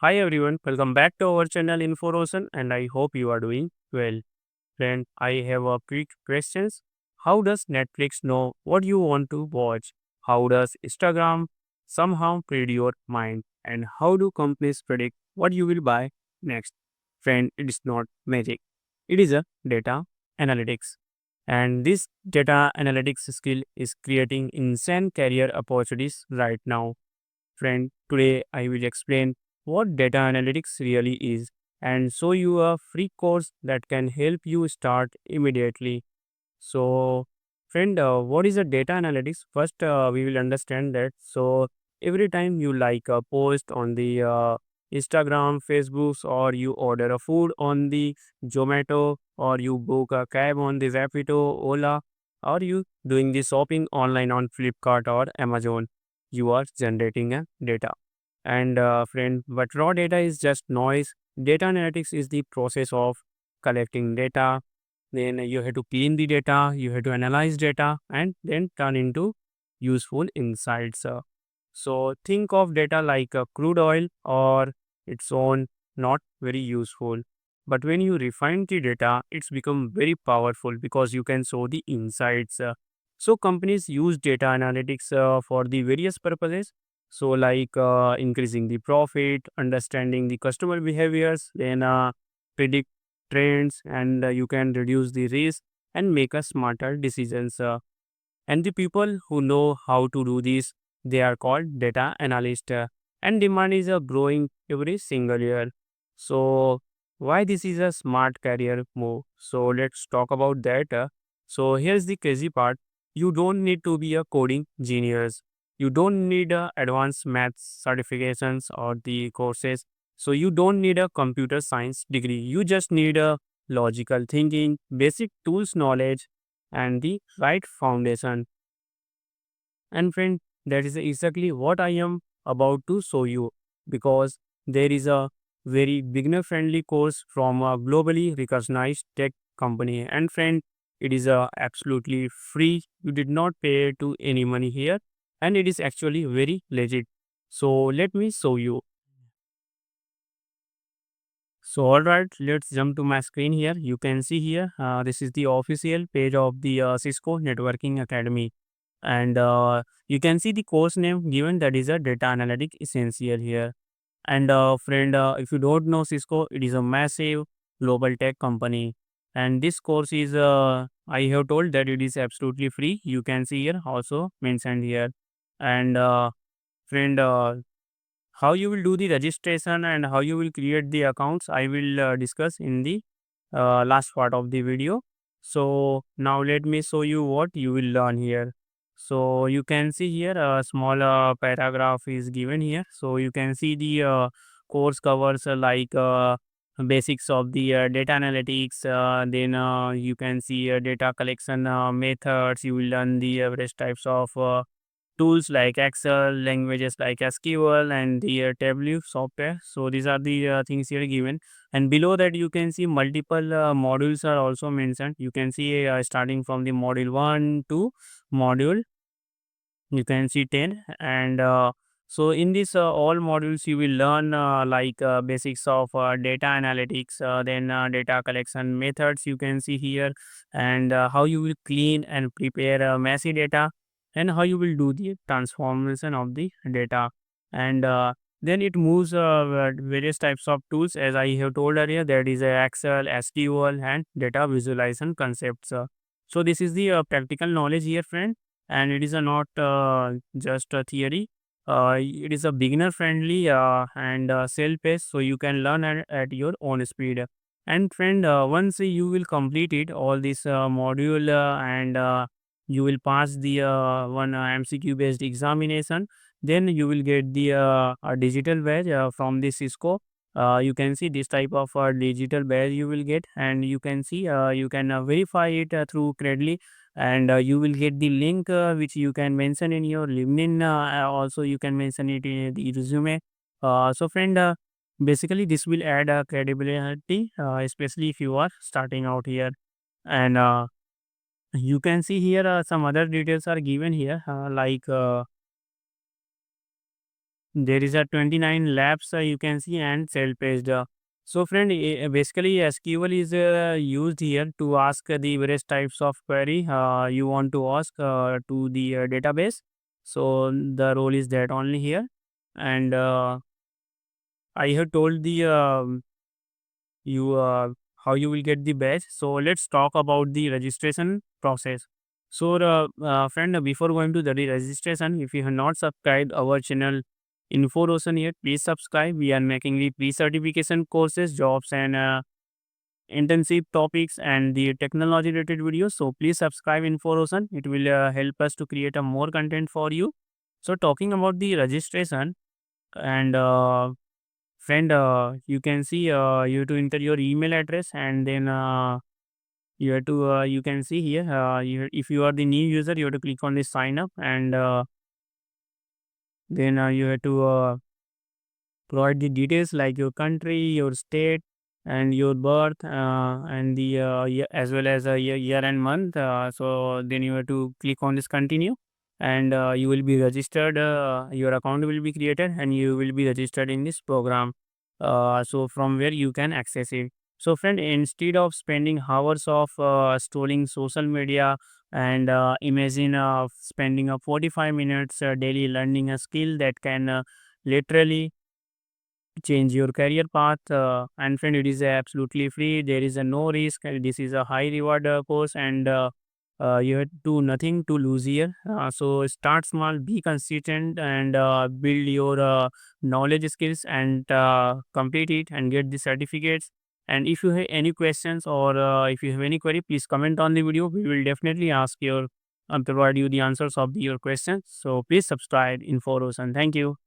Hi everyone, welcome back to our channel Info Roshan and I hope you are doing well. Friend, I have a quick questions. How does Netflix know what you want to watch? How does Instagram somehow read your mind? And how do companies predict what you will buy next? Friend, it is not magic. It is a data analytics. And this data analytics skill is creating insane career opportunities right now. Friend, today I will explain what data analytics really is and show you a free course that can help you start immediately. So, friend, what is a data analytics? First, we will understand that. So, every time you like a post on the Instagram, Facebook, or you order a food on the Zomato, or you book a cab on the Rapido, Ola, or you doing the shopping online on Flipkart or Amazon, you are generating a data. And friend, but raw data is just noise. Data analytics is the process of collecting data, then you have to clean the data, you have to analyze data, and then turn into useful insights. So think of data like crude oil or its own, not very useful. But when you refine the data, it's become very powerful because you can show the insights. So companies use data analytics for the various purposes. So like increasing the profit, understanding the customer behaviors, then predict trends, and you can reduce the risk and make a smarter decisions. And the people who know how to do this, they are called data analyst. And demand is growing every single year. So why this is a smart career move? So let's talk about that. So here's the crazy part. You don't need to be a coding genius. You don't need advanced maths certifications or the courses. So you don't need a computer science degree. You just need a logical thinking, basic tools knowledge, and the right foundation. And friend, that is exactly what I am about to show you, because there is a very beginner friendly course from a globally recognized tech company. And friend, it is absolutely free. You did not pay to any money here, and it is actually very legit. So let me show you. So all right, let's jump to my screen here. You can see here, this is the official page of the Cisco Networking Academy, and you can see the course name given, that is a data analytic essential here. And friend, if you don't know Cisco, it is a massive global tech company, and this course is I have told that it is absolutely free. You can see here also mentioned here. And friend, how you will do the registration and how you will create the accounts, I will discuss in the last part of the video. So now let me show you what you will learn here. So you can see here a small paragraph is given here. So you can see the course covers basics of the data analytics. Then you can see data collection methods. You will learn the various types of tools like Excel, languages like SQL, and the Tableau software. So these are the things here given. And below that, you can see multiple modules are also mentioned. You can see starting from the module 1 to module, you can see 10. And so in this all modules, you will learn basics of data analytics, then data collection methods, you can see here, and how you will clean and prepare messy data, and how you will do the transformation of the data. And then it moves various types of tools, as I have told earlier, that is Excel, SQL, and data visualization concepts. So this is the practical knowledge here, friend, and it is a not just a theory. It is a beginner friendly and self-paced, so you can learn at your own speed. And friend, once you will complete it all this module, and you will pass the one MCQ based examination, then you will get the a digital badge from the Cisco. You can see this type of digital badge you will get, and you can see you can verify it through Credly, and you will get the link which you can mention in your LinkedIn. Also, you can mention it in the resume. So, friend, basically, this will add credibility, especially if you are starting out here. And you can see here some other details are given here, There is a 29 labs you can see and self-paced. So friend, basically SQL is used here to ask the various types of query you want to ask to the database. So the role is that only here. And I have told the you how you will get the badge. So let's talk about the registration process. So friend, before going to the registration, if you have not subscribed our channel Info Roshan yet, please subscribe. We are making the pre-certification courses, jobs, and internship topics and the technology related videos. So please subscribe Info Roshan. It will help us to create a more content for you. So talking about the registration, and friend, you can see you have to enter your email address, and then you have to you can see here, if you are the new user, you have to click on the sign up, and then you have to provide the details like your country, your state, and your birth, and the year, as well as year and month. So then you have to click on this continue, and you will be registered. Your account will be created, and you will be registered in this program. So from where you can access it. So friend, instead of spending hours of scrolling social media, and imagine spending 45 minutes daily learning a skill that can literally change your career path. And friend, it is absolutely free. There is a no risk. This is a high reward course, and you have to nothing to lose here. So start small, be consistent, and build your knowledge skills, and complete it and get the certificates. And if you have any questions, or if you have any query, please comment on the video. We will definitely ask your provide you the answers of your questions. So please subscribe Info Roshan. Thank you.